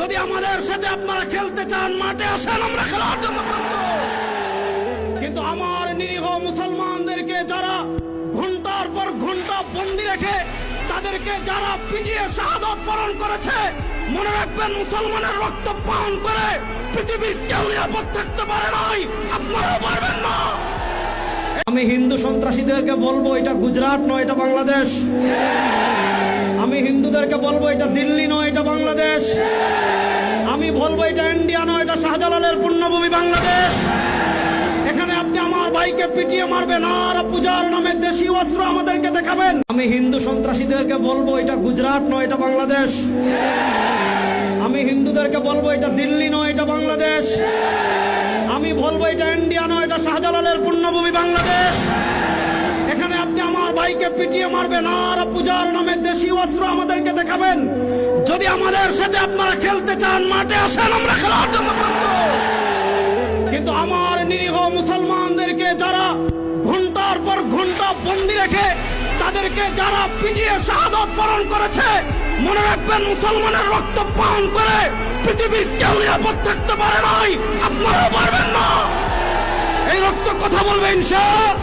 যদি আমাদের সাথে আপনারা খেলতে চান মাঠে আসেন, আমরা খেলার জন্য কিন্তু আমার নিরীহ মুসলমানদেরকে যারা ঘন্টার পর ঘন্টা বন্দি রেখে তাদেরকে যারা পিটিয়ে শাহাদাত বরণ করেছে, মনে রাখবেন মুসলমানের রক্ত পান করে পৃথিবীর কেউ নিরাপদ থাকতে পারে নাই, আপনারাও পারবেন না। আমি হিন্দু সন্ত্রাসীদেরকে বলবো এটা গুজরাট নয়, এটা বাংলাদেশ। আমি হিন্দুদেরকে বলবো এটা দিল্লি নয়, এটা বাংলাদেশ। আমি বলবো এটা ইন্ডিয়া নয়, এটা শাহজালালের পুণ্যভূমি বাংলাদেশ। এখানে আপনি আমার ভাইকে পিটিয়ে মারবেন আর পূজার নামে দেশি অস্ত্র আমাদেরকে দেখাবেন। আমি হিন্দু সন্ত্রাসীদেরকে বলবো এটা গুজরাট নয়, এটা বাংলাদেশ। আমি হিন্দুদেরকে বলবো এটা দিল্লি নয়, এটা বাংলাদেশ। আমি বলবো এটা ইন্ডিয়া নয়, এটা শাহজালালের পুণ্যভূমি বাংলাদেশ। এখানে আপনি আমার ভাইকে পিটিয়ে মারবেন আর পূজার নামে দেশি অস্ত্র আমাদেরকে দেখাবেন। যদি আমাদের সাথে আপনারা খেলতে চান মাঠে আসেন, আমরা খেলার জন্য কিন্তু আমার নিরীহ মুসলমানদেরকে যারা ঘন্টার পর ঘন্টা বন্দি রেখে তাদেরকে যারা পিটিয়ে শাহাদাত বরণ করেছে, মনে রাখবেন মুসলমানের রক্ত পান করে পৃথিবীর কেউ নিরাপদ থাকতে পারে নাই, আপনারাও পারবেন না। এই রক্ত কথা বলবে ইনশাআল্লাহ।